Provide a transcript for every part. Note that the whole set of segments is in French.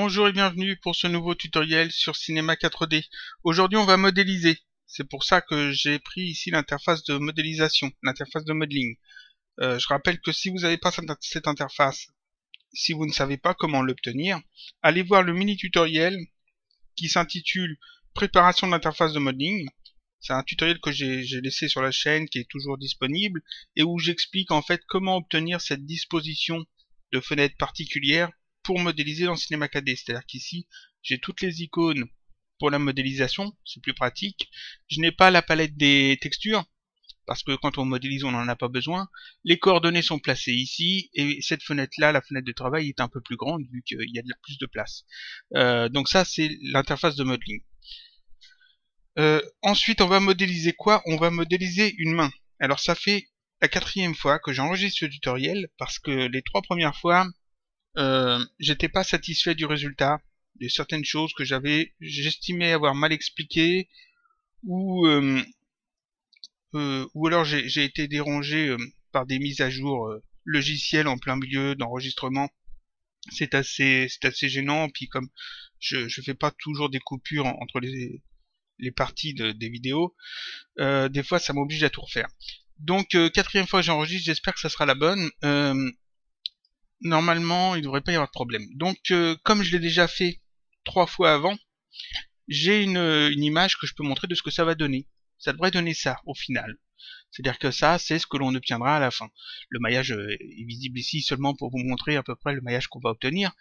Bonjour et bienvenue pour ce nouveau tutoriel sur Cinema 4D. Aujourd'hui on va modéliser. C'est pour ça que j'ai pris ici l'interface de modélisation, l'interface de modeling. Je rappelle que si vous n'avez pas cette interface, si vous ne savez pas comment l'obtenir, allez voir le mini tutoriel qui s'intitule Préparation de l'interface de modeling. C'est un tutoriel que j'ai laissé sur la chaîne qui est toujours disponible et où j'explique en fait comment obtenir cette disposition de fenêtres particulières pour modéliser dans Cinema 4D. C'est-à-dire qu'ici, j'ai toutes les icônes pour la modélisation, c'est plus pratique. Je n'ai pas la palette des textures, parce que quand on modélise, on n'en a pas besoin. Les coordonnées sont placées ici, et cette fenêtre-là, la fenêtre de travail, est un peu plus grande, vu qu'il y a plus de place. Donc ça, c'est l'interface de modeling. Ensuite, on va modéliser quoi? On va modéliser une main. Alors ça fait la 4e fois que j'enregistre ce tutoriel, parce que les 3 premières fois, j'étais pas satisfait du résultat, de certaines choses que j'estimais avoir mal expliquées, ou alors j'ai été dérangé par des mises à jour logicielles en plein milieu d'enregistrement. C'est assez gênant, puis comme je fais pas toujours des coupures entre les parties des vidéos, des fois ça m'oblige à tout refaire. Donc 4e fois que j'enregistre, j'espère que ça sera la bonne. Normalement, il ne devrait pas y avoir de problème. Donc, comme je l'ai déjà fait 3 fois avant, j'ai une image que je peux montrer de ce que ça va donner. Ça devrait donner ça, au final. C'est-à-dire que ça, c'est ce que l'on obtiendra à la fin. Le maillage est visible ici seulement pour vous montrer à peu près le maillage qu'on va obtenir.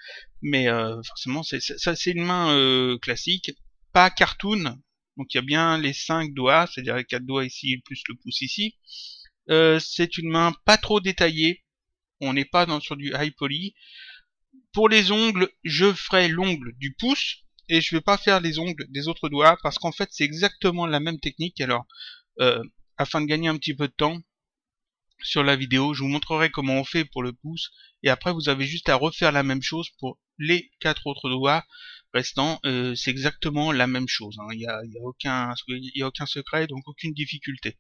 Mais forcément, ça c'est une main classique, pas cartoon. Donc il y a bien les 5 doigts, c'est-à-dire les 4 doigts ici plus le pouce ici. C'est une main pas trop détaillée. On n'est pas sur du high poly. Pour les ongles, je ferai l'ongle du pouce et je vais pas faire les ongles des autres doigts parce qu'en fait c'est exactement la même technique. Alors afin de gagner un petit peu de temps sur la vidéo, je vous montrerai comment on fait pour le pouce et après vous avez juste à refaire la même chose pour les 4 autres doigts restants. C'est exactement la même chose, hein. Il y a aucun secret, donc aucune difficulté.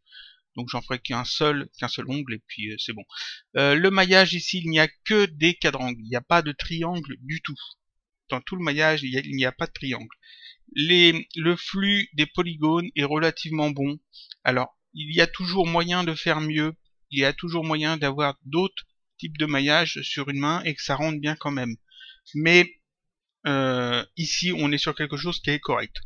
Donc j'en ferai qu'un seul ongle et puis c'est bon. Le maillage ici, il n'y a que des quadrangles, il n'y a pas de triangle du tout. Dans tout le maillage, il n'y a pas de triangle. Le flux des polygones est relativement bon. Alors, il y a toujours moyen de faire mieux, il y a toujours moyen d'avoir d'autres types de maillage sur une main et que ça rentre bien quand même. Mais ici, on est sur quelque chose qui est correct.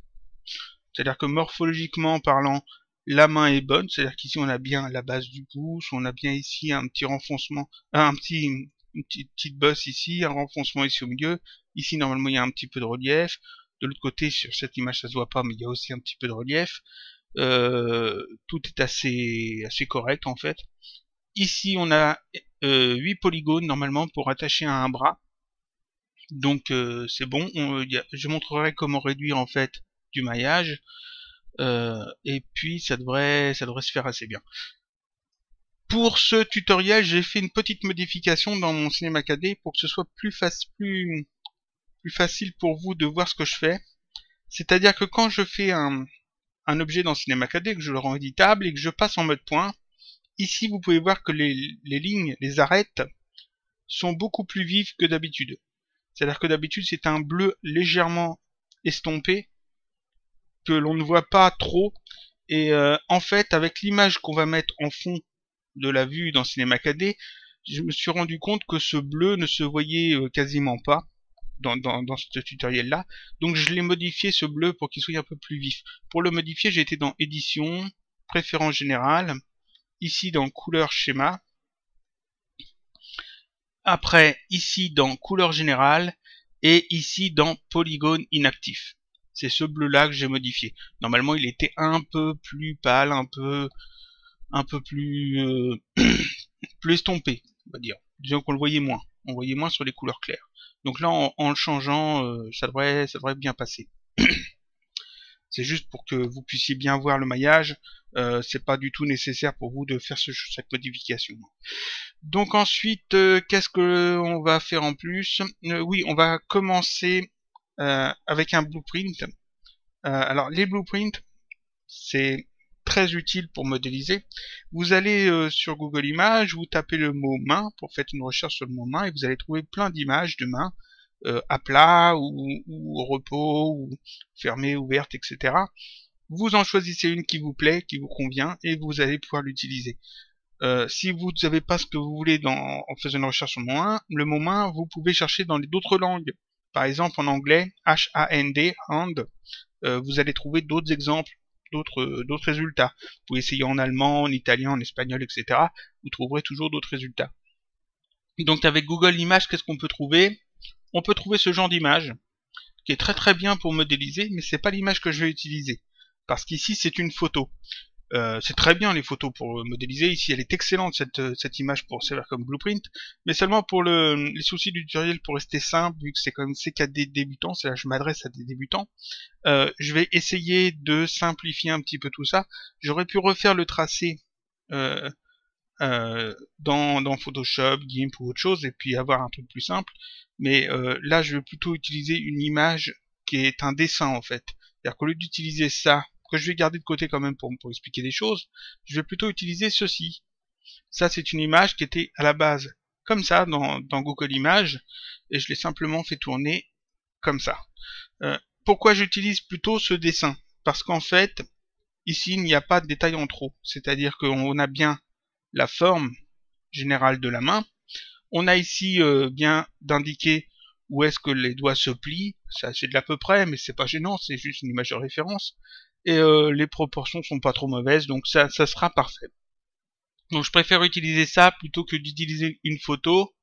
C'est-à-dire que morphologiquement parlant, la main est bonne, c'est-à-dire qu'ici on a bien la base du pouce, on a bien ici un petit renfoncement, une petite bosse ici, un renfoncement ici au milieu. Ici normalement il y a un petit peu de relief. De l'autre côté, sur cette image ça se voit pas, mais il y a aussi un petit peu de relief. Tout est assez correct en fait. Ici on a 8 polygones normalement pour attacher à un bras. Donc c'est bon. Je montrerai comment réduire en fait du maillage. Et puis ça devrait se faire assez bien. Pour ce tutoriel, j'ai fait une petite modification dans mon Cinema 4D pour que ce soit plus facile pour vous de voir ce que je fais. C'est-à-dire que quand je fais un objet dans Cinema 4D, que je le rends éditable et que je passe en mode point, ici vous pouvez voir que les lignes, les arêtes, sont beaucoup plus vives que d'habitude. C'est-à-dire que d'habitude c'est un bleu légèrement estompé, que l'on ne voit pas trop, et en fait avec l'image qu'on va mettre en fond de la vue dans Cinema 4D, je me suis rendu compte que ce bleu ne se voyait quasiment pas dans ce tutoriel là, donc je l'ai modifié ce bleu pour qu'il soit un peu plus vif. Pour le modifier, j'ai été dans édition, préférence générale, ici dans couleur schéma, après ici dans couleur générale et ici dans polygone inactif. C'est ce bleu là que j'ai modifié. Normalement il était un peu plus pâle, un peu plus plus estompé, on va dire. Disons qu'on le voyait moins. On voyait moins sur les couleurs claires. Donc là en le changeant, ça devrait bien passer. C'est juste pour que vous puissiez bien voir le maillage. C'est pas du tout nécessaire pour vous de faire cette modification. Donc ensuite, qu'est-ce que on va faire en plus? Oui, on va commencer avec un blueprint. Alors les blueprints, c'est très utile pour modéliser. Vous allez sur Google Images, vous tapez le mot main pour faire une recherche sur le mot main et vous allez trouver plein d'images de mains à plat ou au repos, ou fermée, ouverte, etc. Vous en choisissez une qui vous plaît, qui vous convient, et vous allez pouvoir l'utiliser. Si vous ne savez pas ce que vous voulez en faisant une recherche sur le mot main, vous pouvez chercher dans d'autres langues. Par exemple, en anglais, H-A-N-D, hand, vous allez trouver d'autres exemples, d'autres résultats. Vous pouvez essayer en allemand, en italien, en espagnol, etc. Vous trouverez toujours d'autres résultats. Donc avec Google Images, qu'est-ce qu'on peut trouver? On peut trouver ce genre d'image, qui est très très bien pour modéliser, mais c'est pas l'image que je vais utiliser. Parce qu'ici, c'est une photo. C'est très bien les photos pour modéliser. Ici, elle est excellente cette image pour servir comme blueprint, mais seulement pour les soucis du tutoriel, pour rester simple, vu que c'est quand même CKD débutant, c'est là que je m'adresse à des débutants. Je vais essayer de simplifier un petit peu tout ça. J'aurais pu refaire le tracé dans Photoshop, GIMP ou autre chose, et puis avoir un truc plus simple. Mais là, je vais plutôt utiliser une image qui est un dessin en fait. C'est-à-dire qu'au lieu d'utiliser ça, que je vais garder de côté quand même pour expliquer des choses, je vais plutôt utiliser ceci. Ça, c'est une image qui était à la base comme ça dans Google Images, et je l'ai simplement fait tourner comme ça. Pourquoi j'utilise plutôt ce dessin? Parce qu'en fait, ici, il n'y a pas de détails en trop. C'est-à-dire qu'on a bien la forme générale de la main. On a ici bien d'indiquer où est-ce que les doigts se plient. Ça, c'est de l'à peu près, mais c'est pas gênant, c'est juste une image de référence. Et les proportions sont pas trop mauvaises, donc ça sera parfait. Donc je préfère utiliser ça plutôt que d'utiliser une photo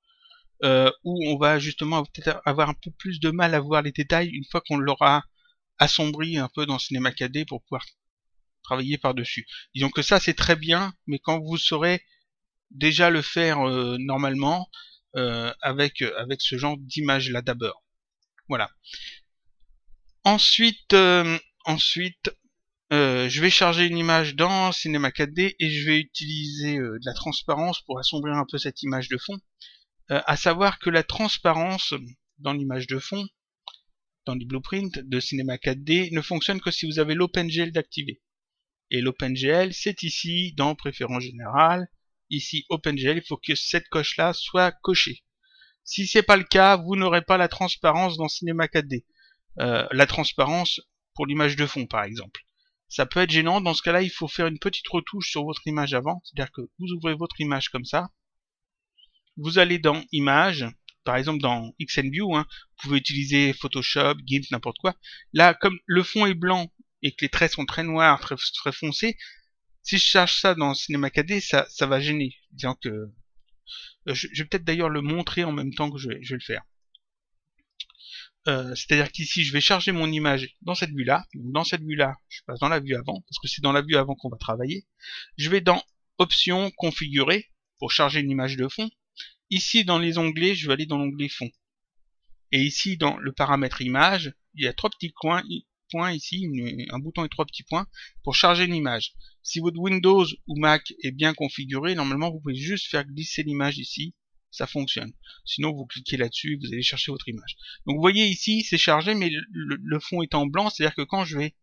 où on va justement peut-être avoir un peu plus de mal à voir les détails une fois qu'on l'aura assombri un peu dans Cinema 4D pour pouvoir travailler par-dessus. Disons que ça c'est très bien, mais quand vous saurez déjà le faire normalement avec ce genre d'image là d'abord. Voilà. Ensuite, je vais charger une image dans Cinema 4D et je vais utiliser de la transparence pour assombrir un peu cette image de fond. À savoir que la transparence dans l'image de fond, dans les blueprints de Cinema 4D, ne fonctionne que si vous avez l'OpenGL d'activer. Et l'OpenGL, c'est ici, dans Préférences générales, ici OpenGL, il faut que cette coche-là soit cochée. Si c'est pas le cas, vous n'aurez pas la transparence dans Cinema 4D. La transparence pour l'image de fond, par exemple. Ça peut être gênant, dans ce cas-là, il faut faire une petite retouche sur votre image avant, c'est-à-dire que vous ouvrez votre image comme ça, vous allez dans Images, par exemple dans XNView, vous pouvez utiliser Photoshop, GIMP, n'importe quoi. Là, comme le fond est blanc et que les traits sont très noirs, très foncés, si je charge ça dans Cinema 4D, ça va gêner. Disons que je vais peut-être d'ailleurs le montrer en même temps que je vais le faire. C'est-à-dire qu'ici, je vais charger mon image dans cette vue-là. Dans cette vue-là, je passe dans la vue avant, parce que c'est dans la vue avant qu'on va travailler. Je vais dans Options, Configurer, pour charger une image de fond. Ici, dans les onglets, je vais aller dans l'onglet Fond. Et ici, dans le paramètre Image, il y a trois petits points ici, un bouton et trois petits points, pour charger une image. Si votre Windows ou Mac est bien configuré, normalement, vous pouvez juste faire glisser l'image ici, ça fonctionne. Sinon, vous cliquez là-dessus, vous allez chercher votre image. Donc, vous voyez ici, c'est chargé, mais le fond est en blanc, c'est-à-dire que quand je vais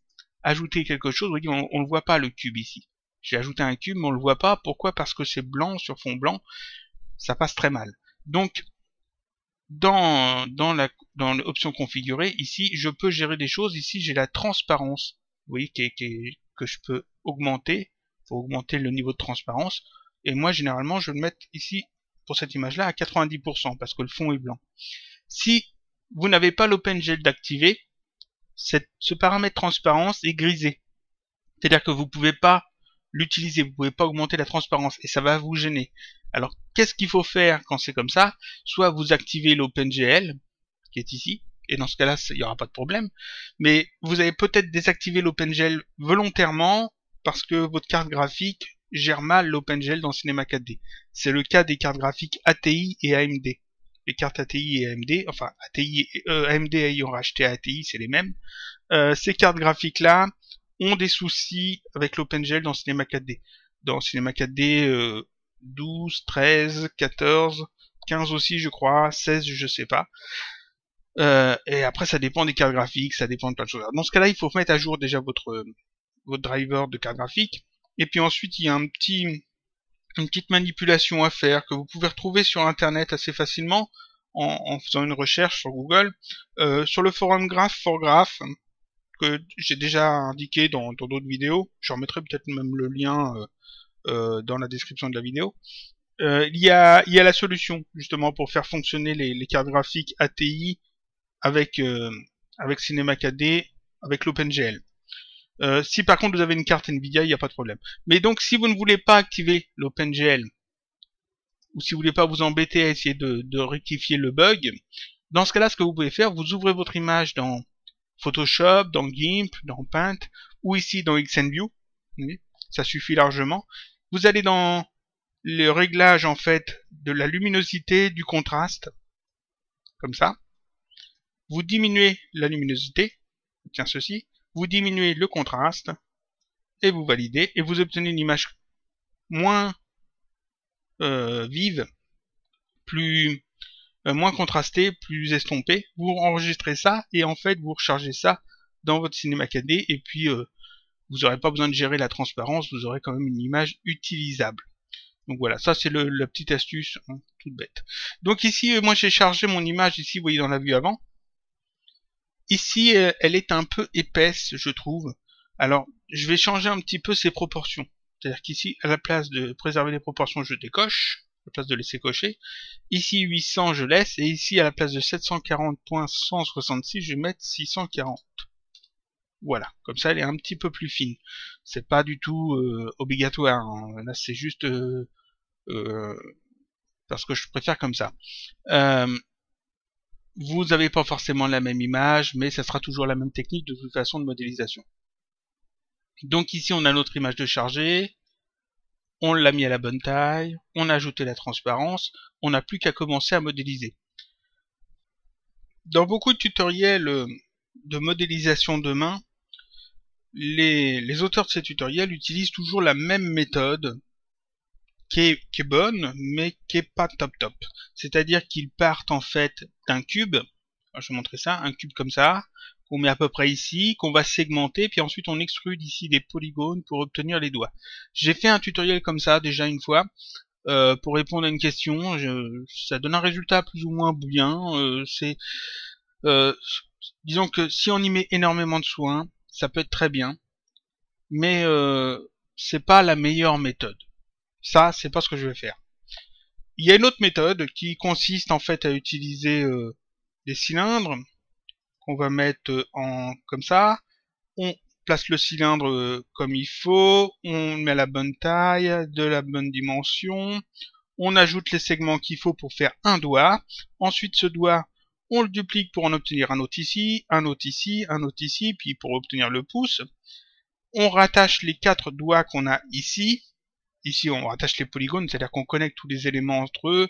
ajouter quelque chose, vous voyez, on ne voit pas le cube ici. J'ai ajouté un cube, mais on le voit pas. Pourquoi? Parce que c'est blanc sur fond blanc, ça passe très mal. Donc, dans l'option configurer, ici, je peux gérer des choses. Ici, j'ai la transparence, vous voyez, que je peux augmenter, pour augmenter le niveau de transparence. Et moi, généralement, je vais le mettre ici, pour cette image-là, à 90%, parce que le fond est blanc. Si vous n'avez pas l'OpenGL d'activer, ce paramètre transparence est grisé. C'est-à-dire que vous ne pouvez pas l'utiliser, vous ne pouvez pas augmenter la transparence, et ça va vous gêner. Alors, qu'est-ce qu'il faut faire quand c'est comme ça? Soit vous activez l'OpenGL, qui est ici, et dans ce cas-là, il n'y aura pas de problème, mais vous avez peut-être désactivé l'OpenGL volontairement, parce que votre carte graphique gère mal l'OpenGL dans Cinema 4D. C'est le cas des cartes graphiques ATI et AMD. Les cartes ATI et AMD, enfin AMD ayant racheté ATI, c'est les mêmes. Ces cartes graphiques-là ont des soucis avec l'OpenGL dans Cinema 4D. Dans Cinema 4D 12, 13, 14, 15 aussi je crois, 16 je sais pas. Et après ça dépend des cartes graphiques, ça dépend de plein de choses. Dans ce cas-là, il faut mettre à jour déjà votre driver de carte graphique. Et puis ensuite, il y a une petite manipulation à faire que vous pouvez retrouver sur internet assez facilement en faisant une recherche sur Google. Sur le forum Graph4Graph, que j'ai déjà indiqué dans d'autres vidéos, je remettrai peut-être même le lien dans la description de la vidéo. Il y a la solution justement pour faire fonctionner les cartes graphiques ATI avec Cinema 4D, avec l'OpenGL. Si par contre vous avez une carte Nvidia, il n'y a pas de problème. Mais donc si vous ne voulez pas activer l'OpenGL, ou si vous voulez pas vous embêter à essayer de rectifier le bug, dans ce cas-là, ce que vous pouvez faire, vous ouvrez votre image dans Photoshop, dans GIMP, dans Paint, ou ici dans XNView. Ça suffit largement. Vous allez dans le réglage en fait de la luminosité, du contraste, comme ça. Vous diminuez la luminosité, tiens ceci, vous diminuez le contraste, et vous validez, et vous obtenez une image moins vive, plus moins contrastée, plus estompée. Vous enregistrez ça, et en fait vous rechargez ça dans votre Cinema 4D, et puis vous n'aurez pas besoin de gérer la transparence, vous aurez quand même une image utilisable. Donc voilà, ça c'est la petite astuce, hein, toute bête. Donc ici, moi j'ai chargé mon image, ici vous voyez dans la vue avant. Ici, elle est un peu épaisse, je trouve. Alors, je vais changer un petit peu ses proportions. C'est-à-dire qu'ici, à la place de préserver les proportions, je décoche, à la place de laisser cocher. Ici, 800, je laisse, et ici, à la place de 740.166, je vais mettre 640. Voilà, comme ça elle est un petit peu plus fine. C'est pas du tout obligatoire, hein. Là c'est juste parce que je préfère comme ça. Vous n'avez pas forcément la même image, mais ça sera toujours la même technique de toute façon de modélisation. Donc ici on a notre image de chargée, on l'a mis à la bonne taille, on a ajouté la transparence, on n'a plus qu'à commencer à modéliser. Dans beaucoup de tutoriels de modélisation de main, les auteurs de ces tutoriels utilisent toujours la même méthode qui est bonne, mais qui est pas top. C'est-à-dire qu'ils partent en fait d'un cube, alors, je vais vous montrer ça, un cube comme ça, qu'on met à peu près ici, qu'on va segmenter, puis ensuite on extrude ici des polygones pour obtenir les doigts. J'ai fait un tutoriel comme ça déjà une fois, pour répondre à une question, ça donne un résultat plus ou moins bien, disons que si on y met énormément de soin, ça peut être très bien, mais c'est pas la meilleure méthode. Ça, c'est pas ce que je vais faire. Il y a une autre méthode qui consiste en fait à utiliser des cylindres qu'on va mettre comme ça. On place le cylindre comme il faut, on met la bonne taille, de la bonne dimension, on ajoute les segments qu'il faut pour faire un doigt. Ensuite, ce doigt, on le duplique pour en obtenir un autre ici, un autre ici, un autre ici, puis pour obtenir le pouce. On rattache les 4 doigts qu'on a ici. Ici, on rattache les polygones, c'est-à-dire qu'on connecte tous les éléments entre eux,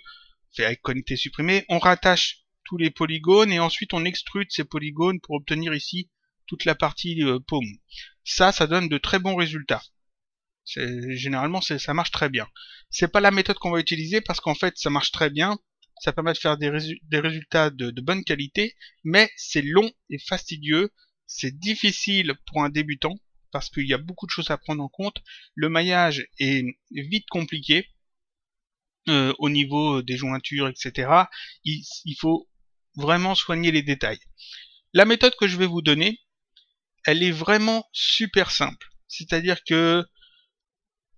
fait avec connecter supprimer. On rattache tous les polygones et ensuite on extrude ces polygones pour obtenir ici toute la partie paume. Ça donne de très bons résultats. Généralement, ça marche très bien. C'est pas la méthode qu'on va utiliser parce qu'en fait, ça marche très bien. Ça permet de faire des résultats de bonne qualité, mais c'est long et fastidieux. C'est difficile pour un débutant parce qu'il y a beaucoup de choses à prendre en compte. Le maillage est vite compliqué au niveau des jointures, etc. Il faut vraiment soigner les détails. La méthode que je vais vous donner, elle est vraiment super simple. C'est-à-dire que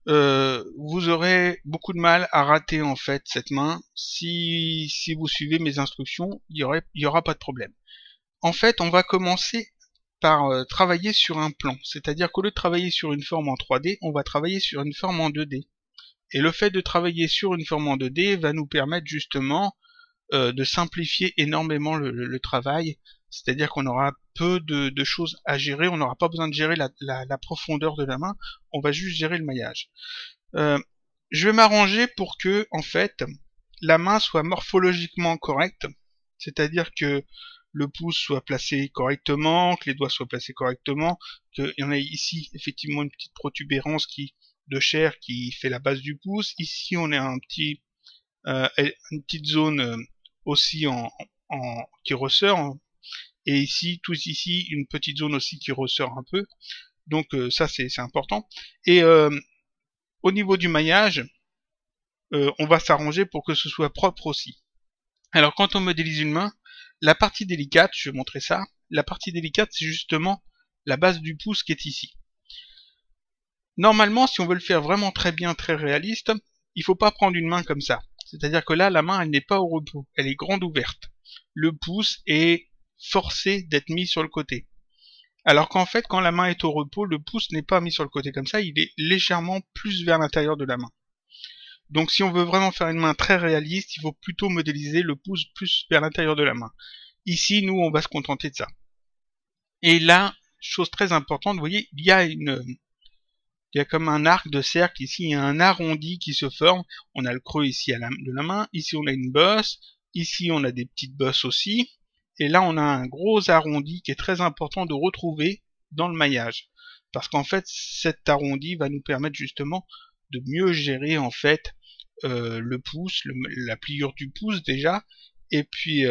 vous aurez beaucoup de mal à rater en fait cette main. Si vous suivez mes instructions, il y aura pas de problème. En fait, on va commencer par travailler sur un plan. C'est-à-dire qu'au lieu de travailler sur une forme en 3D, on va travailler sur une forme en 2D. Et le fait de travailler sur une forme en 2D va nous permettre justement de simplifier énormément le travail. C'est-à-dire qu'on aura peu de choses à gérer, on n'aura pas besoin de gérer la profondeur de la main, on va juste gérer le maillage. Je vais m'arranger pour que, en fait, la main soit morphologiquement correcte, c'est-à-dire que le pouce soit placé correctement, que les doigts soient placés correctement, qu'il y en ait ici effectivement une petite protubérance de chair qui fait la base du pouce. Ici on a une petite zone aussi qui ressort, et ici, tout ici, une petite zone aussi qui ressort un peu. Donc ça c'est important. Et au niveau du maillage, on va s'arranger pour que ce soit propre aussi. Alors quand on modélise une main, la partie délicate, je vais montrer ça, la partie délicate c'est justement la base du pouce qui est ici. Normalement, si on veut le faire vraiment très bien, très réaliste, il faut pas prendre une main comme ça. C'est-à-dire que là, la main, elle n'est pas au repos, elle est grande ouverte. Le pouce est forcé d'être mis sur le côté. Alors qu'en fait, quand la main est au repos, le pouce n'est pas mis sur le côté comme ça, il est légèrement plus vers l'intérieur de la main. Donc si on veut vraiment faire une main très réaliste, il faut plutôt modéliser le pouce plus vers l'intérieur de la main. Ici, nous, on va se contenter de ça. Et là, chose très importante, vous voyez, il y a comme un arc de cercle ici, il y a un arrondi qui se forme. On a le creux ici de la main, ici on a une bosse, ici on a des petites bosses aussi, et là on a un gros arrondi qui est très important de retrouver dans le maillage. Parce qu'en fait, cet arrondi va nous permettre justement de mieux gérer en fait le pouce, la pliure du pouce déjà, et puis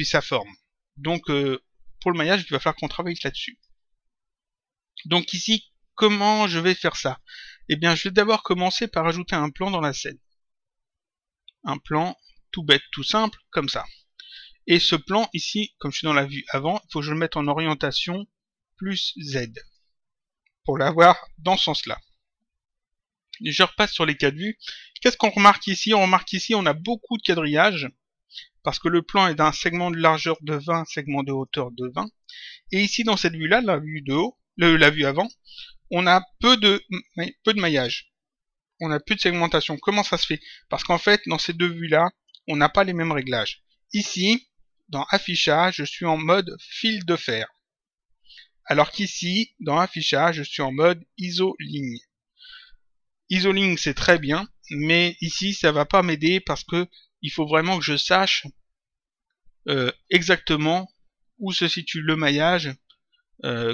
sa forme. Donc pour le maillage, il va falloir qu'on travaille là-dessus. Donc ici, comment je vais faire ça? Eh bien, je vais d'abord commencer par ajouter un plan dans la scène. Un plan tout bête, tout simple, comme ça. Et ce plan ici, comme je suis dans la vue avant, il faut que je le mette en orientation plus Z. Pour l'avoir dans ce sens-là. Je repasse sur les cas de vue. Qu'est-ce qu'on remarque ici? On remarque ici, on a beaucoup de quadrillage. Parce que le plan est d'un segment de largeur de 20, segment de hauteur de 20. Et ici, dans cette vue-là, la vue de haut, la vue avant, on a peu de maillage. On a plus de segmentation. Comment ça se fait? Parce qu'en fait, dans ces deux vues-là, on n'a pas les mêmes réglages. Ici, dans affichage, je suis en mode fil de fer. Alors qu'ici, dans affichage, je suis en mode iso-ligne. Iso-ligne, c'est très bien, mais ici, ça va pas m'aider parce que il faut vraiment que je sache exactement où se situe le maillage,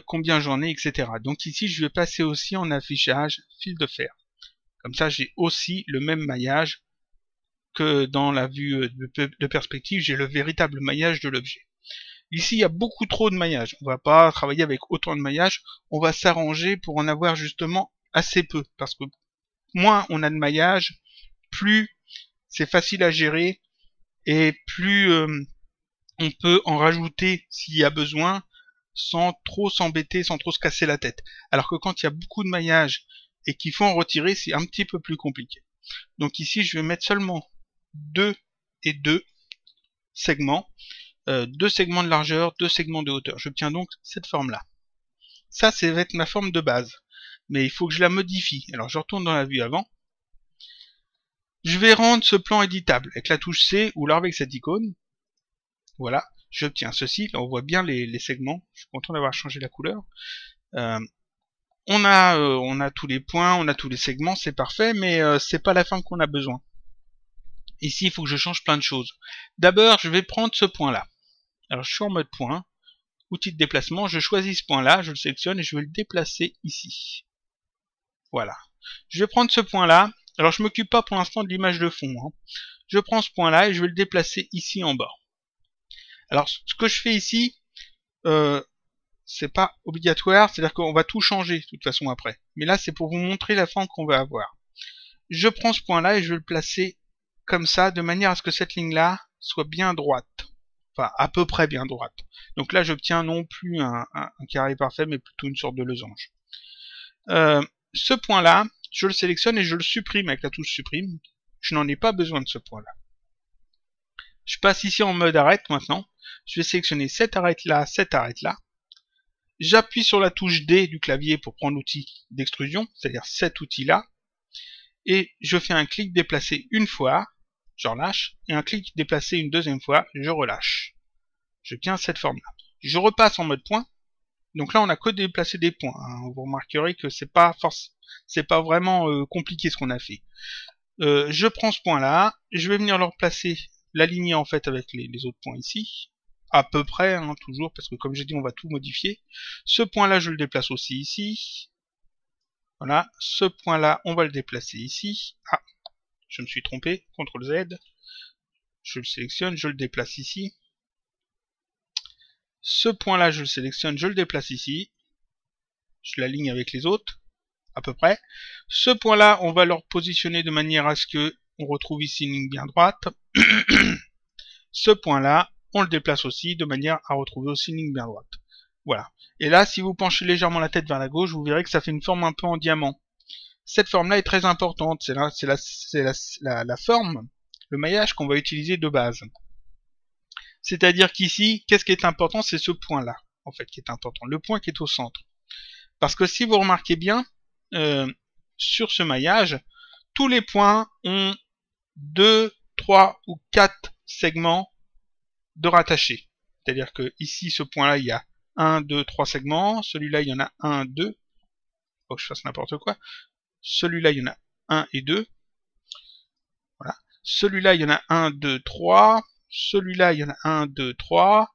combien j'en ai, etc. Donc ici, je vais passer aussi en affichage fil de fer. Comme ça, j'ai aussi le même maillage que dans la vue de perspective, j'ai le véritable maillage de l'objet. Ici, il y a beaucoup trop de maillage. On va pas travailler avec autant de maillage. On va s'arranger pour en avoir justement assez peu. Parce que moins on a de maillage, plus c'est facile à gérer et plus on peut en rajouter s'il y a besoin sans trop s'embêter, sans trop se casser la tête. Alors que quand il y a beaucoup de maillage et qu'il faut en retirer, c'est un petit peu plus compliqué. Donc ici, je vais mettre seulement 2 et 2 segments, 2 segments de largeur, 2 segments de hauteur. J'obtiens donc cette forme-là. Ça, ça va être ma forme de base. Mais il faut que je la modifie. Alors je retourne dans la vue avant. Je vais rendre ce plan éditable avec la touche C ou alors avec cette icône. Voilà, j'obtiens ceci. Là, on voit bien les segments. Je suis content d'avoir changé la couleur. On a tous les points, on a tous les segments, c'est parfait, mais c'est pas la fin qu'on a besoin. Ici, il faut que je change plein de choses. D'abord, je vais prendre ce point-là. Alors, je suis en mode point, outil de déplacement, je choisis ce point-là, je le sélectionne et je vais le déplacer ici. Voilà. Je vais prendre ce point-là. Alors, je m'occupe pas pour l'instant de l'image de fond. Je prends ce point-là et je vais le déplacer ici en bas. Alors, ce que je fais ici, c'est pas obligatoire, c'est-à-dire qu'on va tout changer de toute façon après. Mais là, c'est pour vous montrer la forme qu'on va avoir. Je prends ce point-là et je vais le placer comme ça, de manière à ce que cette ligne-là soit bien droite. Enfin, à peu près bien droite. Donc là, j'obtiens non plus un carré parfait, mais plutôt une sorte de losange. Ce point-là, je le sélectionne et je le supprime avec la touche supprime. Je n'en ai pas besoin de ce point-là. Je passe ici en mode arrête maintenant. Je vais sélectionner cette arrête-là, cette arrête-là. J'appuie sur la touche D du clavier pour prendre l'outil d'extrusion, c'est-à-dire cet outil-là. Et je fais un clic déplacé une fois, je relâche, et un clic déplacé une deuxième fois, je relâche. J'obtiens cette forme-là. Je repasse en mode point. Donc là, on a que déplacé des points. Vous remarquerez que c'est pas vraiment compliqué ce qu'on a fait. Je prends ce point-là, je vais venir leur placer, l'aligner en fait avec les autres points ici. À peu près, toujours, parce que comme j'ai dit, on va tout modifier. Ce point-là, je le déplace aussi ici. Voilà, ce point-là, on va le déplacer ici. Ah, je me suis trompé, CTRL Z. Je le sélectionne, je le déplace ici. Ce point-là, je le sélectionne, je le déplace ici. Je l'aligne avec les autres, à peu près. Ce point-là, on va le positionner de manière à ce que on retrouve ici une ligne bien droite. Ce point-là, on le déplace aussi de manière à retrouver aussi une ligne bien droite. Voilà. Et là, si vous penchez légèrement la tête vers la gauche, vous verrez que ça fait une forme un peu en diamant. Cette forme-là est très importante. C'est la forme, le maillage qu'on va utiliser de base. C'est-à-dire qu'ici, qu'est-ce qui est important? C'est ce point-là, en fait, qui est important. Le point qui est au centre. Parce que si vous remarquez bien, sur ce maillage, tous les points ont 2, 3 ou 4 segments de rattachés. C'est-à-dire que ici, ce point-là, il y a 1, 2, 3 segments. Celui-là, il y en a 1, 2. Faut que je fasse n'importe quoi. Celui-là, il y en a 1 et 2. Voilà. Celui-là, il y en a 1, 2, 3. Celui-là, il y en a 1, 2, 3.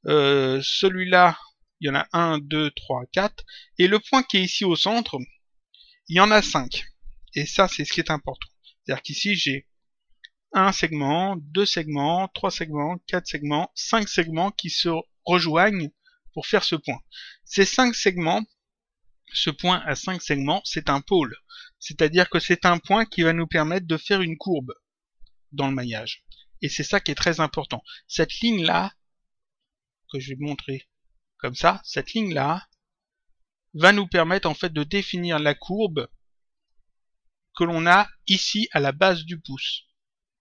Celui-là, il y en a 1, 2, 3, 4. Et le point qui est ici au centre, il y en a 5. Et ça, c'est ce qui est important. C'est-à-dire qu'ici, j'ai un segment, 2 segments, 3 segments, 4 segments, 5 segments qui se rejoignent pour faire ce point. Ces 5 segments, ce point à 5 segments, c'est un pôle. C'est-à-dire que c'est un point qui va nous permettre de faire une courbe dans le maillage. Et c'est ça qui est très important. Cette ligne-là, que je vais montrer comme ça, cette ligne-là va nous permettre en fait de définir la courbe que l'on a ici à la base du pouce.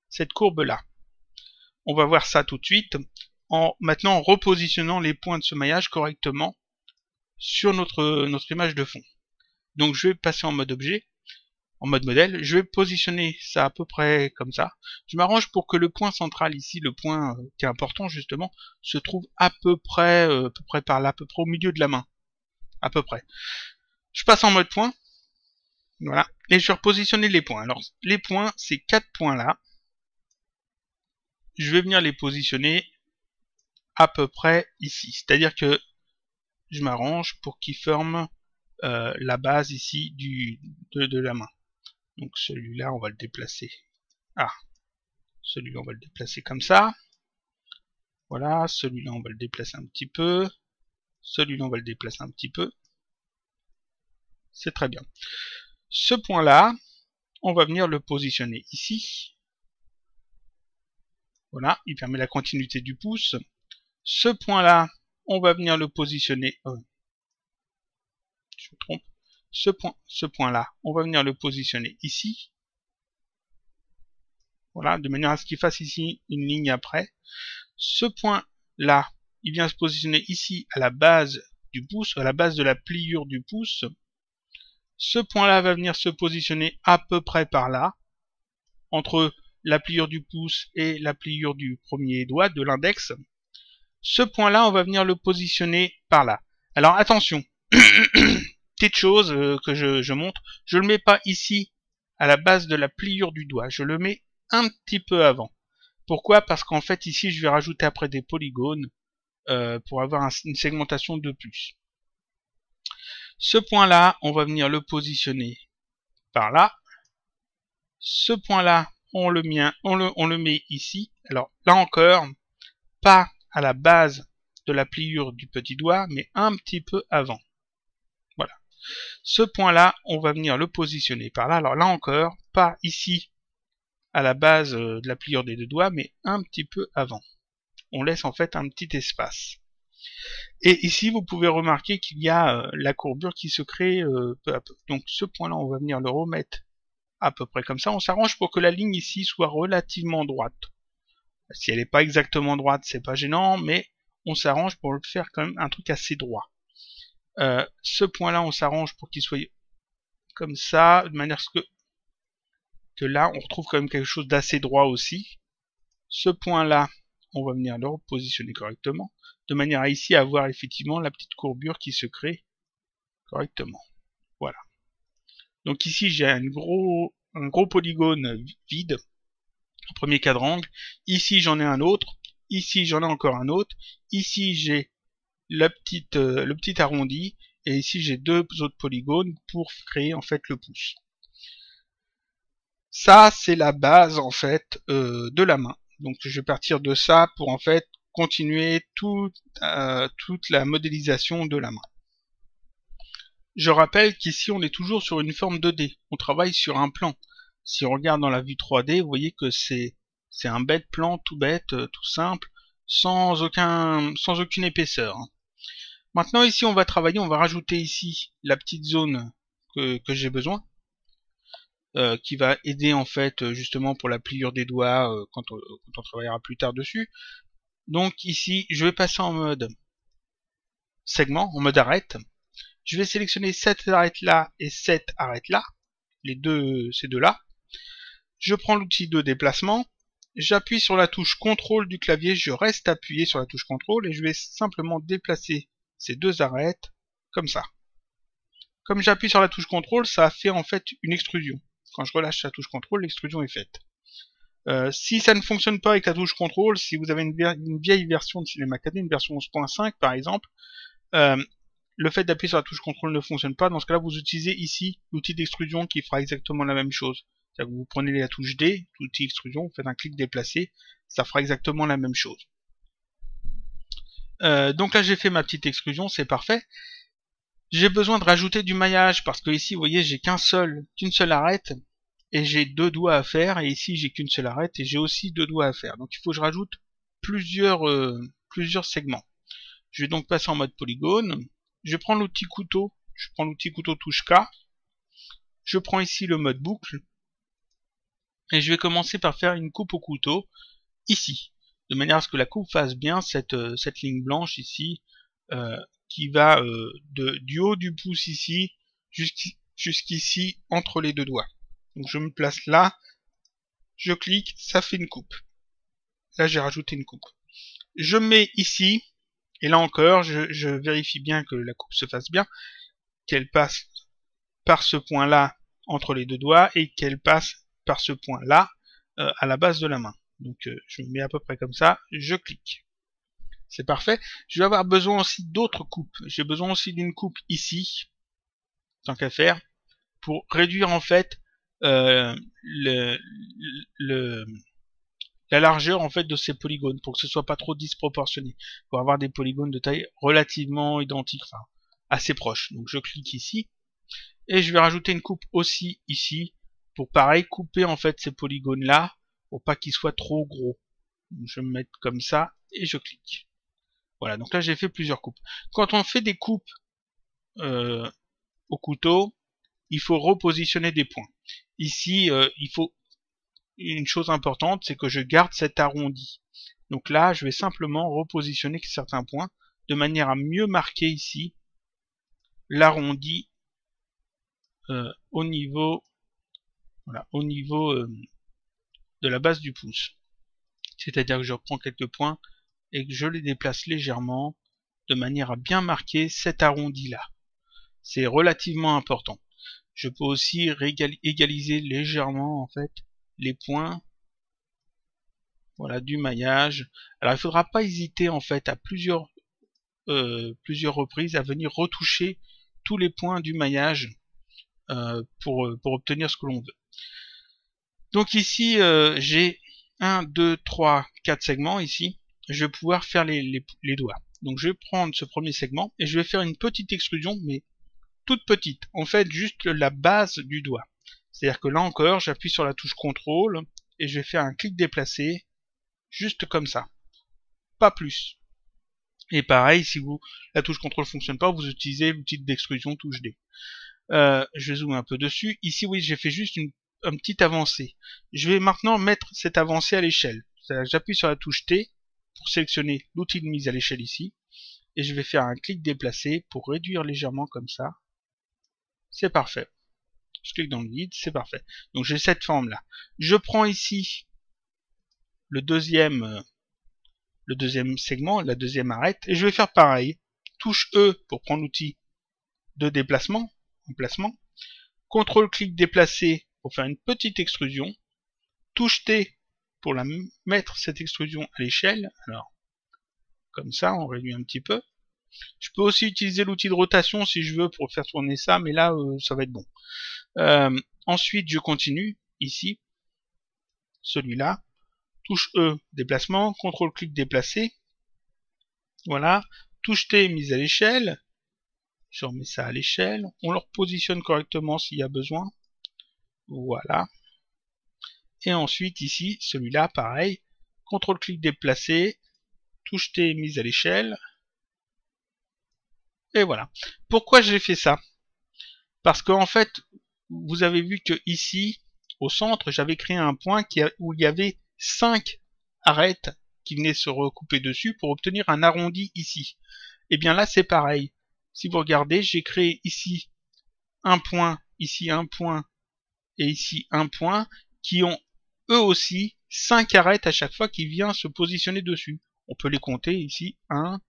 Cette courbe-là. On va voir ça tout de suite en maintenant repositionnant les points de ce maillage correctement sur notre image de fond. Donc je vais passer en mode objet, en mode modèle, je vais positionner ça à peu près comme ça. Je m'arrange pour que le point central ici, le point qui est important justement, se trouve à peu près par là, à peu près au milieu de la main. À peu près. Je passe en mode point. Voilà. Et je vais repositionner les points. Alors, les points, ces 4 points-là, je vais venir les positionner à peu près ici. C'est-à-dire que je m'arrange pour qu'ils forment la base ici de la main. Donc celui-là, on va le déplacer. Ah, celui-là, on va le déplacer comme ça. Voilà, celui-là, on va le déplacer un petit peu. Celui-là, on va le déplacer un petit peu. C'est très bien. Ce point-là, on va venir le positionner ici. Voilà, il permet la continuité du pouce. Ce point-là, on va venir le positionner. Je me trompe. Ce point-là, on va venir le positionner ici. Voilà, de manière à ce qu'il fasse ici une ligne après. Ce point-là, il vient se positionner ici à la base du pouce, à la base de la pliure du pouce. Ce point-là va venir se positionner à peu près par là, entre la pliure du pouce et la pliure du premier doigt, de l'index. Ce point-là, on va venir le positionner par là. Alors attention, petite chose que je montre, je le mets pas ici à la base de la pliure du doigt, je le mets un petit peu avant. Pourquoi? Parce qu'en fait ici je vais rajouter après des polygones pour avoir une segmentation de plus. Ce point-là, on va venir le positionner par là. Ce point-là, on le met ici. Alors là encore, pas à la base de la pliure du petit doigt, mais un petit peu avant. Voilà. Ce point-là, on va venir le positionner par là. Alors là encore, pas ici à la base de la pliure des deux doigts, mais un petit peu avant. On laisse en fait un petit espace. Et ici, vous pouvez remarquer qu'il y a la courbure qui se crée peu à peu. Donc ce point-là, on va venir le remettre à peu près comme ça. On s'arrange pour que la ligne ici soit relativement droite. Si elle n'est pas exactement droite, c'est pas gênant, mais on s'arrange pour le faire quand même un truc assez droit. Ce point-là, on s'arrange pour qu'il soit comme ça, de manière à ce que là, on retrouve quand même quelque chose d'assez droit aussi. Ce point-là, on va venir le repositionner correctement, de manière à ici avoir effectivement la petite courbure qui se crée correctement. Voilà. Donc ici, j'ai un gros polygone vide, un premier quadrangle. Ici, j'en ai un autre. Ici, j'en ai encore un autre. Ici, j'ai le petit arrondi. Et ici, j'ai deux autres polygones pour créer en fait le pouce. Ça, c'est la base en fait de la main. Donc, je vais partir de ça pour en fait continuer toute la modélisation de la main. Je rappelle qu'ici, on est toujours sur une forme 2D. On travaille sur un plan. Si on regarde dans la vue 3D, vous voyez que c'est C'est un bête plan tout bête, tout simple, sans aucune épaisseur. Maintenant ici on va travailler, on va rajouter ici la petite zone que j'ai besoin, qui va aider en fait justement pour la pliure des doigts quand on travaillera plus tard dessus. Donc ici je vais passer en mode segment, en mode arête. Je vais sélectionner cette arête là et cette arête là, ces deux là. Je prends l'outil de déplacement, j'appuie sur la touche CTRL du clavier, je reste appuyé sur la touche CTRL et je vais simplement déplacer ces deux arêtes comme ça. Comme j'appuie sur la touche CTRL, ça a fait en fait une extrusion. Quand je relâche la touche CTRL, l'extrusion est faite. Si ça ne fonctionne pas avec la touche CTRL, si vous avez une vieille version de Cinema 4D, une version 11.5 par exemple, le fait d'appuyer sur la touche CTRL ne fonctionne pas. Dans ce cas-là, vous utilisez ici l'outil d'extrusion qui fera exactement la même chose. C'est-à-dire que vous prenez la touche D, l'outil extrusion, vous faites un clic déplacé, ça fera exactement la même chose. Donc là j'ai fait ma petite extrusion, c'est parfait. J'ai besoin de rajouter du maillage parce que ici vous voyez j'ai qu'une seule arête et j'ai deux doigts à faire, et ici j'ai qu'une seule arête et j'ai aussi deux doigts à faire. Donc il faut que je rajoute plusieurs segments. Je vais donc passer en mode polygone. Je prends l'outil couteau, touche K. Je prends ici le mode boucle et je vais commencer par faire une coupe au couteau ici, de manière à ce que la coupe fasse bien cette ligne blanche ici, qui va du haut du pouce ici jusqu'ici entre les deux doigts. Donc je me place là, je clique, ça fait une coupe. Là j'ai rajouté une coupe. Je mets ici, et là encore je vérifie bien que la coupe se fasse bien, qu'elle passe par ce point là entre les deux doigts et qu'elle passe par ce point là à la base de la main. Donc je me mets à peu près comme ça, je clique. C'est parfait. Je vais avoir besoin aussi d'autres coupes. J'ai besoin aussi d'une coupe ici, tant qu'à faire, pour réduire en fait la largeur en fait de ces polygones, pour que ce soit pas trop disproportionné, pour avoir des polygones de taille relativement identique, enfin assez proche. Donc je clique ici et je vais rajouter une coupe aussi ici pour pareil couper en fait ces polygones là pour pas qu'ils soient trop gros. Donc, je vais me mettre comme ça et je clique. Voilà, donc là j'ai fait plusieurs coupes. Quand on fait des coupes au couteau, il faut repositionner des points. Ici, il faut une chose importante, c'est que je garde cet arrondi. Donc là, je vais simplement repositionner certains points de manière à mieux marquer ici l'arrondi au niveau, voilà, de la base du pouce. C'est-à-dire que je reprends quelques points et que je les déplace légèrement de manière à bien marquer cet arrondi là. C'est relativement important. Je peux aussi égaliser légèrement en fait les points, voilà, du maillage. Alors il ne faudra pas hésiter en fait à plusieurs reprises à venir retoucher tous les points du maillage pour obtenir ce que l'on veut. Donc ici j'ai 1, 2, 3, 4 segments ici. Je vais pouvoir faire les doigts. Donc je vais prendre ce premier segment et je vais faire une petite extrusion, mais toute petite, en fait juste la base du doigt. C'est-à-dire que là encore, j'appuie sur la touche CTRL et je vais faire un clic déplacé, juste comme ça, pas plus. Et pareil, si la touche CTRL fonctionne pas, vous utilisez l'outil d'extrusion touche D. Je zoome un peu dessus. Ici, oui, j'ai fait juste une petite avancée. Je vais maintenant mettre cette avancée à l'échelle. J'appuie sur la touche T pour sélectionner l'outil de mise à l'échelle ici, et je vais faire un clic déplacé pour réduire légèrement comme ça. C'est parfait. Je clique dans le vide, c'est parfait. Donc j'ai cette forme là. Je prends ici le deuxième segment, la deuxième arête, et je vais faire pareil. Touche E pour prendre l'outil de déplacement, emplacement. CTRL clic déplacé pour faire une petite extrusion. Touche T pour mettre cette extrusion à l'échelle. Alors, comme ça, on réduit un petit peu. Je peux aussi utiliser l'outil de rotation si je veux pour faire tourner ça, mais là, ça va être bon. Ensuite, je continue, ici, celui-là. Touche E, déplacement. CTRL clic déplacé. Voilà. Touche T, mise à l'échelle. Je remets ça à l'échelle. On le repositionne correctement s'il y a besoin. Voilà. Et ensuite ici, celui-là, pareil, CTRL-clic déplacer, touche T mise à l'échelle. Et voilà. Pourquoi j'ai fait ça? Parce qu'en fait, vous avez vu que ici, au centre, j'avais créé un point où il y avait 5 arêtes qui venaient se recouper dessus pour obtenir un arrondi ici. Et bien là, c'est pareil. Si vous regardez, j'ai créé ici un point et ici un point, qui ont eux aussi 5 arêtes à chaque fois qui vient se positionner dessus. On peut les compter ici. 1,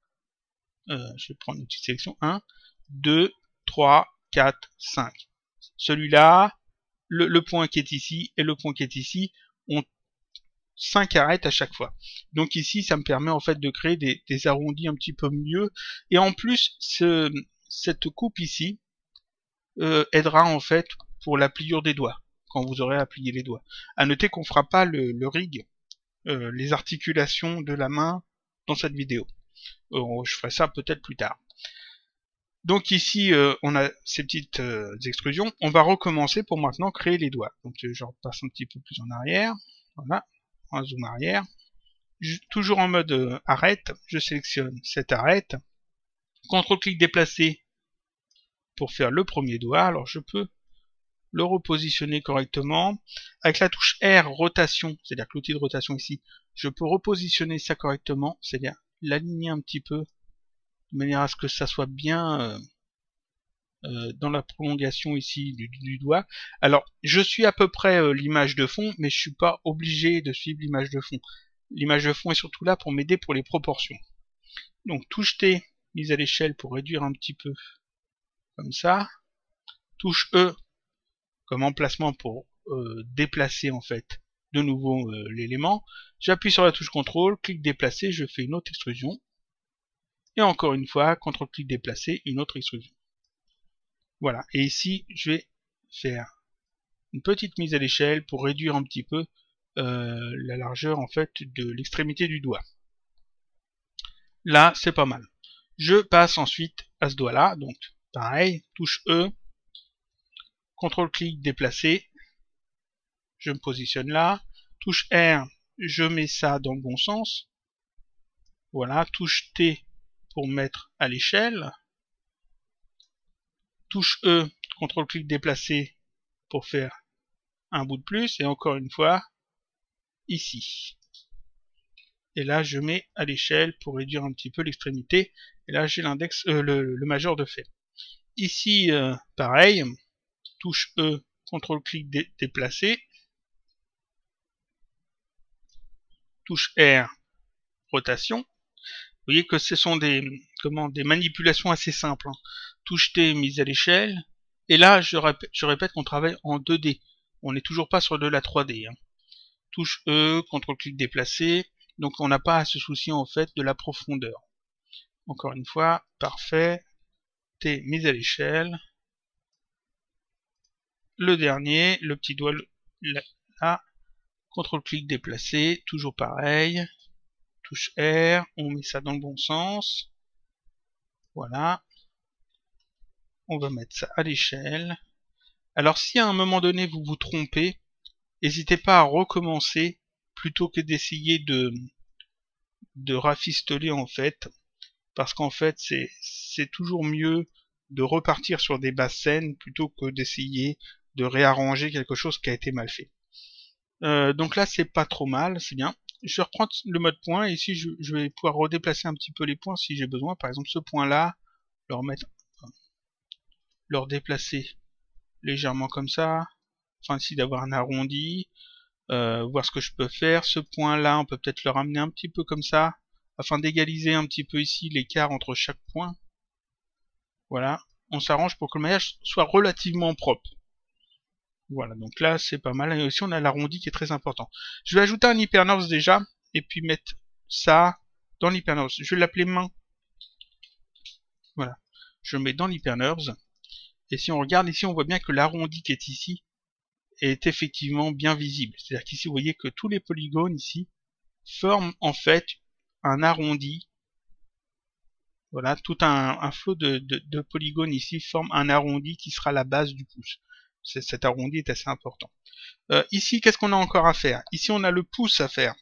je vais prendre une petite sélection. 1, 2, 3, 4, 5. Celui-là, le point qui est ici et le point qui est ici ont 5 arêtes à chaque fois. Donc ici, ça me permet en fait de créer des arrondis un petit peu mieux. Et en plus, cette coupe ici aidera en fait pour la pliure des doigts, quand vous aurez à plier les doigts. À noter qu'on fera pas le rig, les articulations de la main dans cette vidéo. Je ferai ça peut-être plus tard. Donc ici, on a ces petites extrusions. On va recommencer pour maintenant créer les doigts. Donc je repasse un petit peu plus en arrière. Voilà, un zoom arrière. Toujours en mode arête, je sélectionne cette arête. CTRL-clic déplacer pour faire le premier doigt. Alors je peux le repositionner correctement. Avec la touche R, rotation, c'est-à-dire que l'outil de rotation ici, je peux repositionner ça correctement, c'est-à-dire l'aligner un petit peu de manière à ce que ça soit bien dans la prolongation ici du doigt. Alors, je suis à peu près l'image de fond, mais je suis pas obligé de suivre l'image de fond. L'image de fond est surtout là pour m'aider pour les proportions. Donc, touche T, mise à l'échelle pour réduire un petit peu, comme ça. Touche E, comme emplacement pour déplacer en fait de nouveau l'élément. J'appuie sur la touche CTRL, clic déplacer, je fais une autre extrusion. Et encore une fois, CTRL clic déplacer, une autre extrusion. Voilà, et ici je vais faire une petite mise à l'échelle pour réduire un petit peu la largeur en fait de l'extrémité du doigt. Là, c'est pas mal. Je passe ensuite à ce doigt là, donc pareil, touche E, CTRL clic déplacer, je me positionne là, touche R, je mets ça dans le bon sens, voilà, touche T pour mettre à l'échelle, touche E, CTRL clic déplacer pour faire un bout de plus, et encore une fois, ici. Et là, je mets à l'échelle pour réduire un petit peu l'extrémité, et là, j'ai l'index, le majeur de fait. Ici, pareil, touche E, CTRL clic déplacer, touche R, rotation. Vous voyez que ce sont des manipulations assez simples. Hein. Touche T, mise à l'échelle. Et là, je répète qu'on travaille en 2D. On n'est toujours pas sur de la 3D. Hein. Touche E, CTRL-clic déplacer. Donc on n'a pas à se soucier en fait de la profondeur. Encore une fois, parfait. T, mise à l'échelle. Le dernier, le petit doigt là. CTRL-clic déplacer. Toujours pareil. Touche R, on met ça dans le bon sens. Voilà. On va mettre ça à l'échelle. Alors si à un moment donné vous vous trompez, n'hésitez pas à recommencer plutôt que d'essayer de rafistoler en fait. Parce qu'en fait c'est toujours mieux de repartir sur des bases saines plutôt que d'essayer de réarranger quelque chose qui a été mal fait. Donc là c'est pas trop mal, c'est bien. Je vais reprendre le mode point et ici je vais pouvoir redéplacer un petit peu les points si j'ai besoin. Par exemple ce point là, le redéplacer légèrement comme ça, enfin ici d'avoir un arrondi, voir ce que je peux faire. Ce point là on peut peut-être le ramener un petit peu comme ça, afin d'égaliser un petit peu ici l'écart entre chaque point. Voilà, on s'arrange pour que le maillage soit relativement propre. Voilà, donc là c'est pas mal. Et aussi on a l'arrondi qui est très important. Je vais ajouter un hypernerves déjà, et puis mettre ça dans l'hypernerves. Je vais l'appeler main. Voilà, je le mets dans l'hypernerves. Et si on regarde ici, on voit bien que l'arrondi qui est ici est effectivement bien visible. C'est-à-dire qu'ici, vous voyez que tous les polygones ici forment en fait un arrondi. Voilà, tout un flot de polygones ici forme un arrondi qui sera la base du pouce. Cet arrondi est assez important. Ici, qu'est-ce qu'on a encore à faire? Ici, on a le pouce à faire.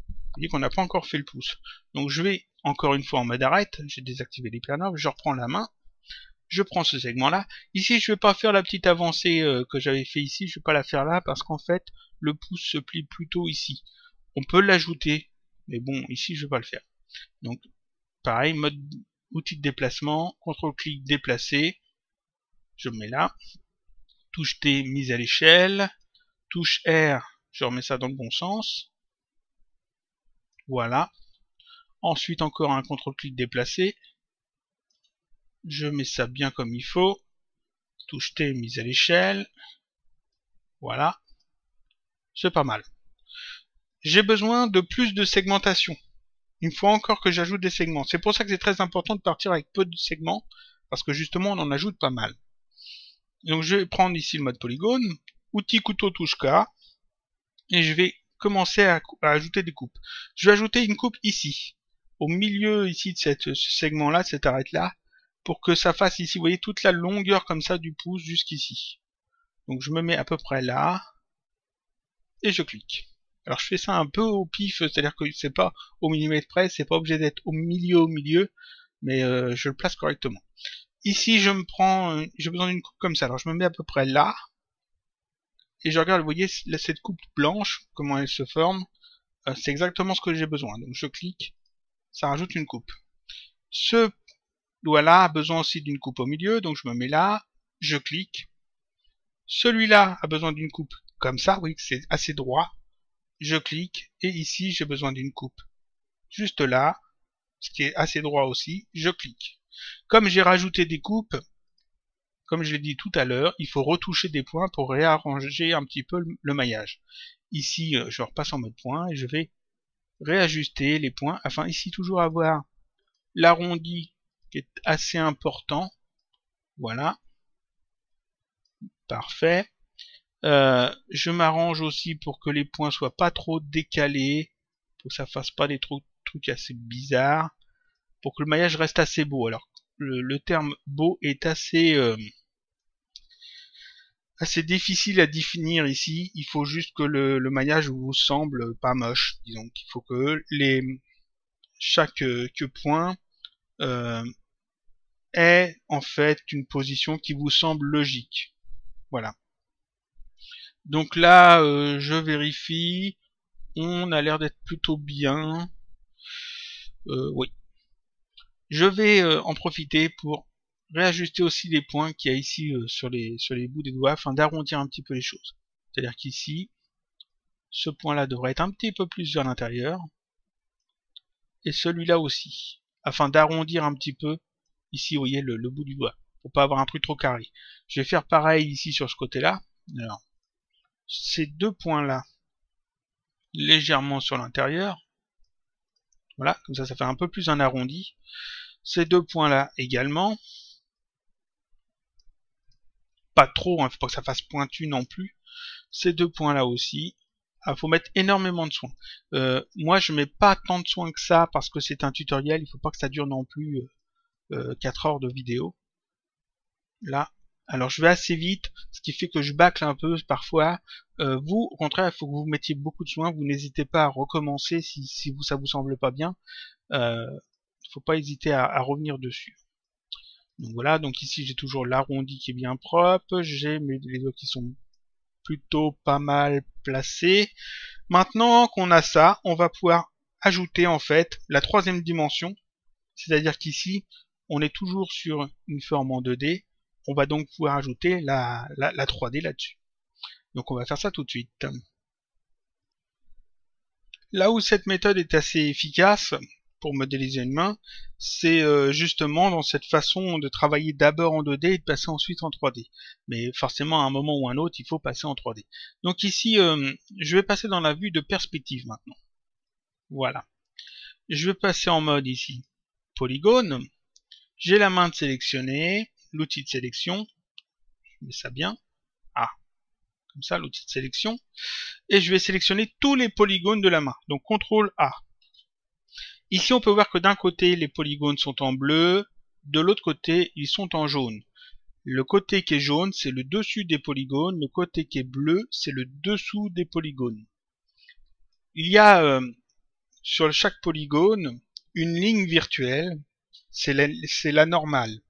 Vous voyez qu'on n'a pas encore fait le pouce. Donc je vais encore une fois en mode arrête, j'ai désactivé les planeurs, je reprends la main, je prends ce segment-là. Ici, je vais pas faire la petite avancée que j'avais fait ici, je vais pas la faire là parce qu'en fait, le pouce se plie plutôt ici. On peut l'ajouter, mais bon, ici, je vais pas le faire. Donc, pareil, mode outil de déplacement, CTRL-clic, déplacer, je me mets là. Touche T, mise à l'échelle. Touche R, je remets ça dans le bon sens. Voilà. Ensuite, encore un CTRL-clic, déplacer. Je mets ça bien comme il faut. Touche T, mise à l'échelle. Voilà. C'est pas mal. J'ai besoin de plus de segmentation. Il faut encore que j'ajoute des segments. C'est pour ça que c'est très important de partir avec peu de segments, parce que justement on en ajoute pas mal. Donc je vais prendre ici le mode polygone, outil couteau touche K, et je vais commencer à ajouter des coupes. Je vais ajouter une coupe ici, au milieu ici de ce segment-là, de cette arête-là, pour que ça fasse ici, vous voyez, toute la longueur comme ça du pouce jusqu'ici. Donc je me mets à peu près là, et je clique. Alors je fais ça un peu au pif, c'est-à-dire que c'est pas au millimètre près, c'est pas obligé d'être au milieu, mais je le place correctement. Ici je me prends, j'ai besoin d'une coupe comme ça, alors je me mets à peu près là, et je regarde, vous voyez, là, cette coupe blanche, comment elle se forme, c'est exactement ce que j'ai besoin. Donc je clique, ça rajoute une coupe. Ce doigt-là a besoin aussi d'une coupe au milieu, donc je me mets là, je clique. Celui-là a besoin d'une coupe comme ça, oui, c'est assez droit. Je clique, et ici j'ai besoin d'une coupe juste là, ce qui est assez droit aussi, je clique. Comme j'ai rajouté des coupes, comme je l'ai dit tout à l'heure, il faut retoucher des points pour réarranger un petit peu le maillage. Ici, je repasse en mode point et je vais réajuster les points, afin ici toujours avoir l'arrondi qui est assez important. Voilà. Parfait. Je m'arrange aussi pour que les points soient pas trop décalés, pour que ça fasse pas des trucs assez bizarres, pour que le maillage reste assez beau. Alors, le terme beau est assez difficile à définir ici. Il faut juste que le maillage vous semble pas moche. Disons qu'il faut que chaque point ait en fait une position qui vous semble logique. Voilà. Donc là, je vérifie. On a l'air d'être plutôt bien. Oui. Je vais en profiter pour réajuster aussi les points qu'il y a ici sur les bouts des doigts, afin d'arrondir un petit peu les choses. C'est-à-dire qu'ici, ce point-là devrait être un petit peu plus vers l'intérieur, et celui-là aussi, afin d'arrondir un petit peu, ici, vous voyez, le bout du doigt, pour pas avoir un truc trop carré. Je vais faire pareil ici sur ce côté-là. Alors, ces deux points-là, légèrement sur l'intérieur, voilà, comme ça fait un peu plus un arrondi. Ces deux points-là également, pas trop, hein, faut pas que ça fasse pointu non plus. Ces deux points-là aussi. Ah, faut mettre énormément de soin. Moi, je mets pas tant de soin que ça parce que c'est un tutoriel. Il faut pas que ça dure non plus 4 heures de vidéo. Là, alors je vais assez vite, ce qui fait que je bâcle un peu parfois. Vous, au contraire, il faut que vous mettiez beaucoup de soin. Vous n'hésitez pas à recommencer si ça vous semble pas bien. Il faut pas hésiter à revenir dessus. Donc voilà, donc ici j'ai toujours l'arrondi qui est bien propre, j'ai les doigts qui sont plutôt pas mal placés. Maintenant qu'on a ça, on va pouvoir ajouter en fait la troisième dimension, c'est-à-dire qu'ici on est toujours sur une forme en 2D, on va donc pouvoir ajouter la 3D là-dessus. Donc on va faire ça tout de suite. Là où cette méthode est assez efficace pour modéliser une main, c'est justement dans cette façon de travailler d'abord en 2D et de passer ensuite en 3D. Mais forcément, à un moment ou à un autre, il faut passer en 3D. Donc ici, je vais passer dans la vue de perspective maintenant. Voilà. Je vais passer en mode ici, polygone. J'ai la main de sélectionner, l'outil de sélection. Je mets ça bien. Ah, comme ça, l'outil de sélection. Et je vais sélectionner tous les polygones de la main. Donc CTRL A. Ici, on peut voir que d'un côté, les polygones sont en bleu, de l'autre côté, ils sont en jaune. Le côté qui est jaune, c'est le dessus des polygones. Le côté qui est bleu, c'est le dessous des polygones. Il y a sur chaque polygone une ligne virtuelle. C'est la normale.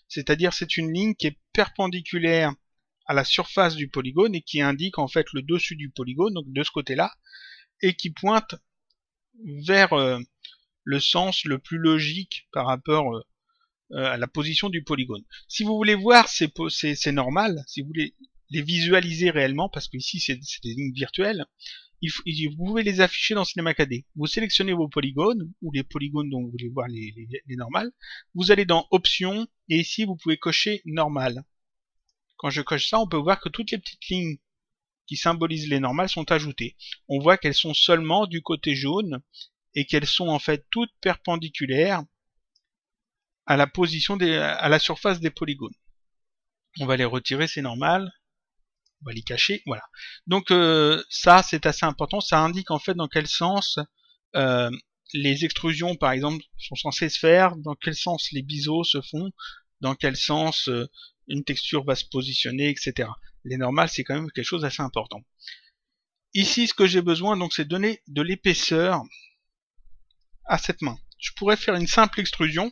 C'est-à-dire c'est une ligne qui est perpendiculaire à la surface du polygone et qui indique en fait le dessus du polygone, donc de ce côté-là, et qui pointe vers le sens le plus logique par rapport à la position du polygone. Si vous voulez voir c'est normal, si vous voulez les visualiser réellement, parce que ici c'est des lignes virtuelles, vous pouvez les afficher dans Cinema 4D. Vous sélectionnez vos polygones, ou les polygones dont vous voulez voir les normales, vous allez dans Options, et ici vous pouvez cocher Normal. Quand je coche ça, on peut voir que toutes les petites lignes qui symbolisent les normales sont ajoutées. On voit qu'elles sont seulement du côté jaune, et qu'elles sont en fait toutes perpendiculaires à la position à la surface des polygones. On va les retirer, c'est normal. On va les cacher, voilà. Donc ça, c'est assez important. Ça indique en fait dans quel sens les extrusions, par exemple, sont censées se faire, dans quel sens les biseaux se font, dans quel sens une texture va se positionner, etc. Les normales, c'est quand même quelque chose d'assez important. Ici, ce que j'ai besoin, donc, c'est de donner de l'épaisseur à cette main. Je pourrais faire une simple extrusion.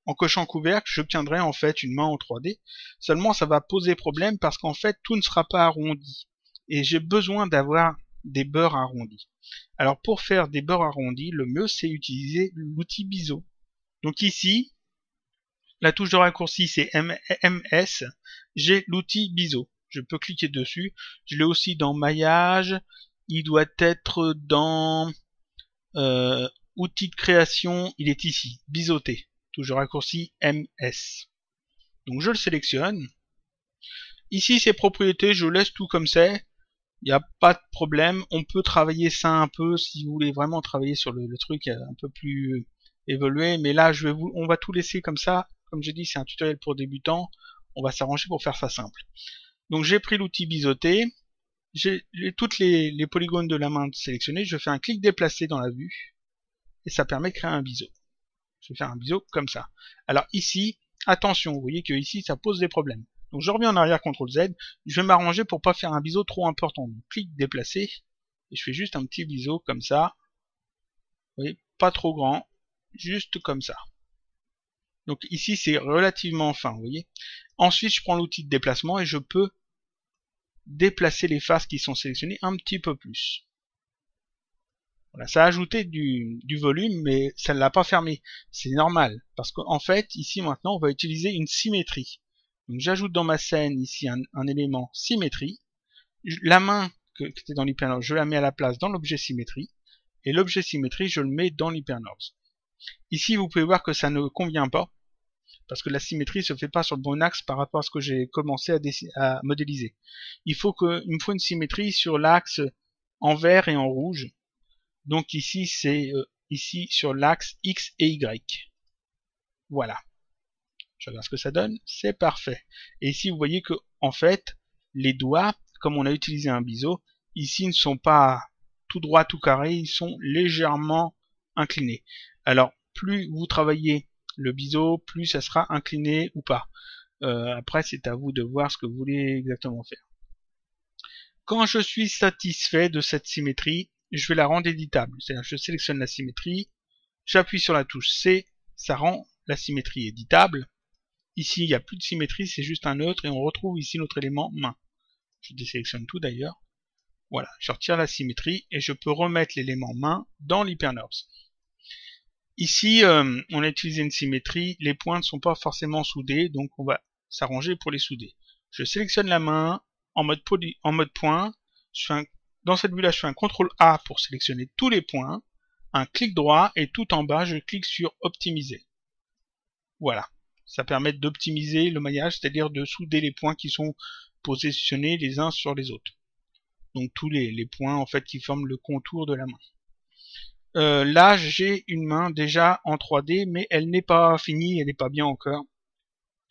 En cochant couvercle, j'obtiendrai en fait une main en 3D. Seulement, ça va poser problème parce qu'en fait, tout ne sera pas arrondi. Et j'ai besoin d'avoir des bords arrondis. Alors, pour faire des bords arrondis, le mieux, c'est utiliser l'outil biseau. Donc ici, la touche de raccourci, c'est MS. J'ai l'outil biseau. Je peux cliquer dessus. Je l'ai aussi dans maillage. Il doit être dans outils de création. Il est ici, biseauté. Touche de raccourci MS. Donc je le sélectionne. Ici c'est propriétés, je laisse tout comme c'est. Il n'y a pas de problème. On peut travailler ça un peu si vous voulez vraiment travailler sur le truc un peu plus évolué. Mais là on va tout laisser comme ça. Comme j'ai dit, c'est un tutoriel pour débutants. On va s'arranger pour faire ça simple. Donc j'ai pris l'outil biseauté. J'ai toutes les polygones de la main sélectionnés. Je fais un clic déplacé dans la vue. Et ça permet de créer un biseau. Je vais faire un biseau comme ça. Alors ici, attention, vous voyez que ici ça pose des problèmes. Donc je reviens en arrière, CTRL Z, je vais m'arranger pour pas faire un biseau trop important. Donc clic déplacer, et je fais juste un petit biseau comme ça. Vous voyez, pas trop grand, juste comme ça. Donc ici c'est relativement fin, vous voyez. Ensuite je prends l'outil de déplacement et je peux déplacer les faces qui sont sélectionnées un petit peu plus. Voilà, ça a ajouté du volume, mais ça ne l'a pas fermé. C'est normal, parce qu'en fait, ici maintenant, on va utiliser une symétrie. Donc j'ajoute dans ma scène ici un élément symétrie. La main qui était dans l'hypernorm, je la mets à la place dans l'objet symétrie. Et l'objet symétrie, je le mets dans l'hypernorm. Ici, vous pouvez voir que ça ne convient pas, parce que la symétrie ne se fait pas sur le bon axe par rapport à ce que j'ai commencé à modéliser. Il me faut une symétrie sur l'axe en vert et en rouge. Donc ici, c'est ici sur l'axe X et Y. Voilà. Je regarde ce que ça donne. C'est parfait. Et ici, vous voyez que en fait, les doigts, comme on a utilisé un biseau, ici ne sont pas tout droit, tout carré, ils sont légèrement inclinés. Alors, plus vous travaillez le biseau, plus ça sera incliné ou pas. Après, c'est à vous de voir ce que vous voulez exactement faire. Quand je suis satisfait de cette symétrie, je vais la rendre éditable. C'est-à-dire je sélectionne la symétrie, j'appuie sur la touche C, ça rend la symétrie éditable. Ici, il n'y a plus de symétrie, c'est juste un neutre, et on retrouve ici notre élément main. Je désélectionne tout d'ailleurs. Voilà, je retire la symétrie, et je peux remettre l'élément main dans l'hypernorm. Ici, on a utilisé une symétrie, les points ne sont pas forcément soudés, donc on va s'arranger pour les souder. Je sélectionne la main en mode point, dans cette vue-là, je fais un CTRL A pour sélectionner tous les points, un clic droit, et tout en bas, je clique sur Optimiser. Voilà. Ça permet d'optimiser le maillage, c'est-à-dire de souder les points qui sont positionnés les uns sur les autres. Donc tous les points en fait qui forment le contour de la main. Là, j'ai une main déjà en 3D, mais elle n'est pas finie, elle n'est pas bien encore.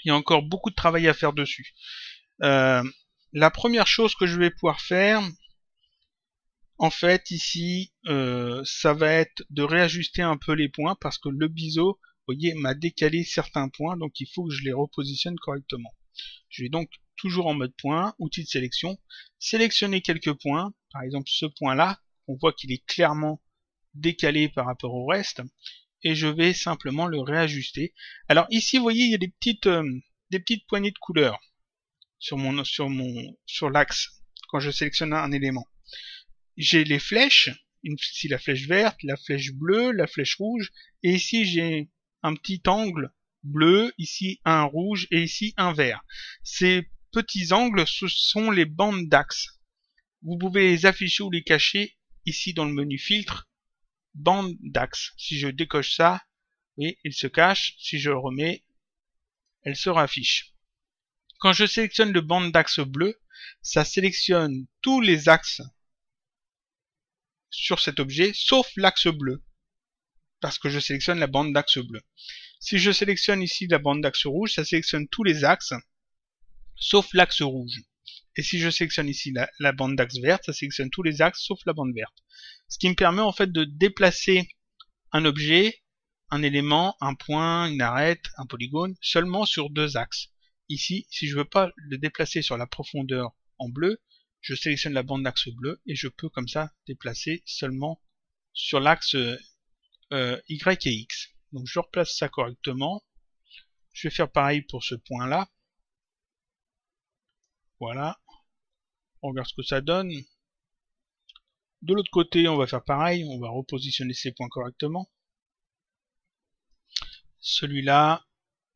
Il y a encore beaucoup de travail à faire dessus. La première chose que je vais pouvoir faire, en fait, ici, ça va être de réajuster un peu les points parce que le biseau, vous voyez, m'a décalé certains points, donc il faut que je les repositionne correctement. Je vais donc toujours en mode point, outil de sélection, sélectionner quelques points, par exemple ce point-là, on voit qu'il est clairement décalé par rapport au reste, et je vais simplement le réajuster. Alors ici, vous voyez, il y a des petites poignées de couleurs sur l'axe quand je sélectionne un élément. J'ai les flèches, ici la flèche verte, la flèche bleue, la flèche rouge, et ici j'ai un petit angle bleu, ici un rouge et ici un vert. Ces petits angles, ce sont les bandes d'axe. Vous pouvez les afficher ou les cacher ici dans le menu filtre, bande d'axe. Si je décoche ça, oui, il se cache. Si je le remets, elle se raffiche. Quand je sélectionne le bande d'axe bleu, ça sélectionne tous les axes sur cet objet, sauf l'axe bleu, parce que je sélectionne la bande d'axe bleu. Si je sélectionne ici la bande d'axe rouge, ça sélectionne tous les axes, sauf l'axe rouge. Et si je sélectionne ici la bande d'axe verte, ça sélectionne tous les axes, sauf la bande verte. Ce qui me permet en fait de déplacer un objet, un élément, un point, une arête, un polygone, seulement sur deux axes. Ici, si je veux pas le déplacer sur la profondeur en bleu, je sélectionne la bande d'axe bleu et je peux comme ça déplacer seulement sur l'axe Y et X. Donc je replace ça correctement. Je vais faire pareil pour ce point-là. Voilà. On regarde ce que ça donne. De l'autre côté, on va faire pareil. On va repositionner ces points correctement. Celui-là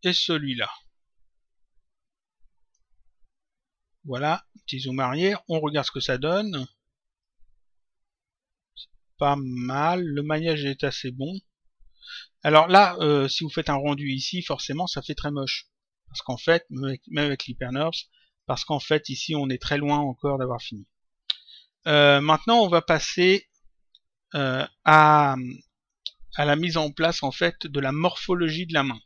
et celui-là. Voilà, petit zoom arrière, on regarde ce que ça donne. Pas mal, le maillage est assez bon. Alors là, si vous faites un rendu ici, forcément ça fait très moche. Parce qu'en fait, même avec l'HyperNURBS, parce qu'en fait ici on est très loin encore d'avoir fini. Maintenant on va passer à la mise en place en fait de la morphologie de la main.